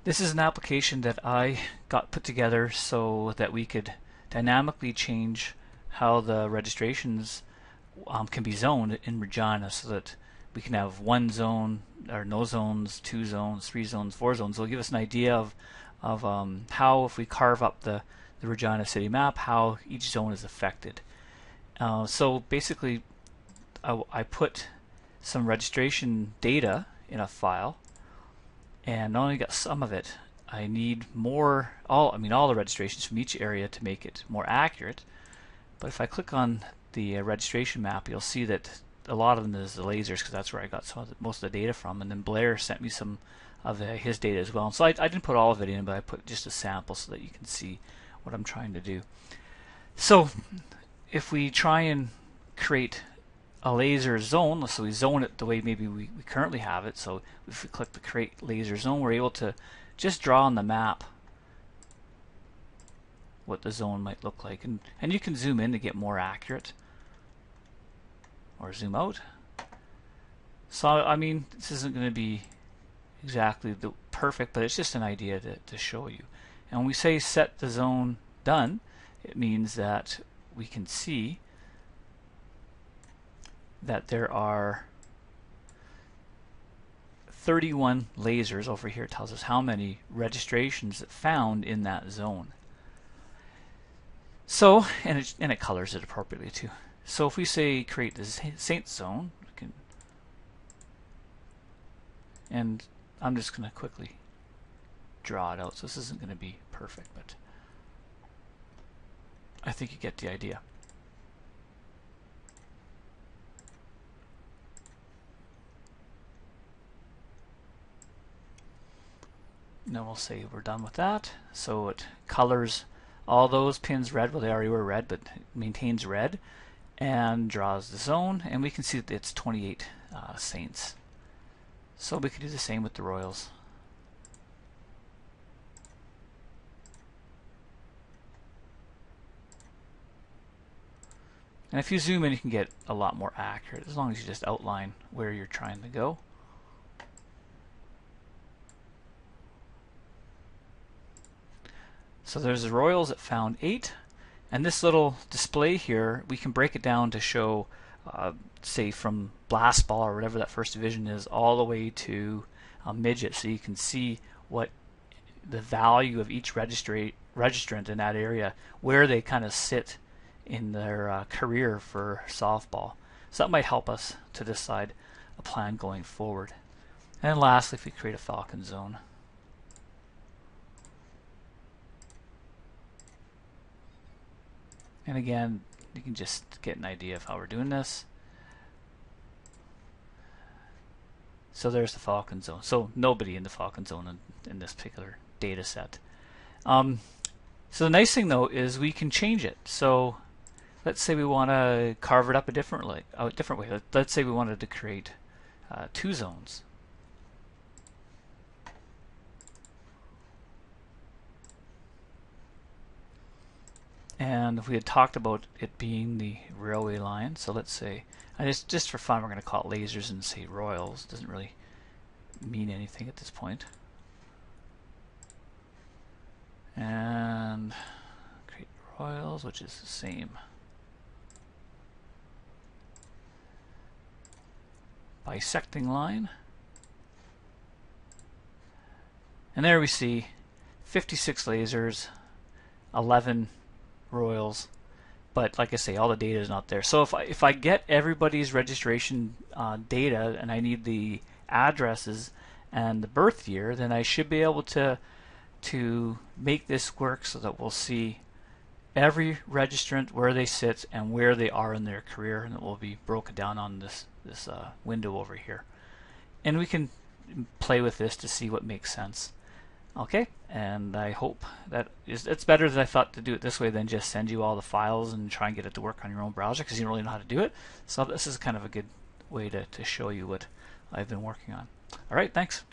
This is an application that I got put together so that we could dynamically change how the registrations can be zoned in Regina, so that we can have one zone or no zones, two zones, three zones, four zones. It'll give us an idea of how, if we carve up the Regina city map, how each zone is affected. So basically, I put some registration data in a file, and not only got some of it, I need more, all the registrations from each area to make it more accurate. But if I click on the registration map, you'll see that a lot of them is the lasers, because that's where I got most of the data from. And then Blair sent me some of his data as well. And so I didn't put all of it in, but I put just a sample so that you can see what I'm trying to do. So if we try and create a laser zone, so we zone it the way maybe we currently have it. So if we click the create laser zone, we're able to just draw on the map what the zone might look like, and you can zoom in to get more accurate, or zoom out. So I mean, this isn't going to be exactly the perfect, but it's just an idea to show you. And when we say set the zone done, it means that we can see that there are 31 lasers over here. It tells us how many registrations it found in that zone. So, and it colors it appropriately too. So if we say create the Saint zone, we can, and I'm just going to quickly draw it out. So this isn't going to be perfect, but I think you get the idea. And then we'll say we're done with that. So it colors all those pins red. Well, they already were red, but it maintains red, and draws the zone. And we can see that it's 28 Saints. So we could do the same with the Royals. And if you zoom in, you can get a lot more accurate, as long as you just outline where you're trying to go. So there's the Royals that found 8, and this little display here, we can break it down to show, say, from blast ball or whatever that first division is, all the way to midget, so you can see what the value of each registrant in that area, where they kind of sit in their career for softball. So that might help us to decide a plan going forward. And then lastly, if we create a Falcon zone. And again, you can just get an idea of how we're doing this. So there's the Falcon zone. So nobody in the Falcon zone in this particular data set. So the nice thing though is we can change it. So let's say we want to carve it up a different way. Let's say we wanted to create 2 zones. And if we had talked about it being the railway line, so let's say, and just for fun, we're going to call it lasers and say Royals. Doesn't really mean anything at this point. And create Royals, which is the same. Bisecting line. And there we see 56 lasers, 11 Royals, but like I say, all the data is not there. So if I get everybody's registration data, and I need the addresses and the birth year, then I should be able to make this work so that we'll see every registrant, where they sit and where they are in their career, and it will be broken down on this window over here. And we can play with this to see what makes sense. Okay, and I hope that it's better than I thought to do it this way than just send you all the files and try and get it to work on your own browser, because you don't really know how to do it. So this is kind of a good way to show you what I've been working on. All right, thanks.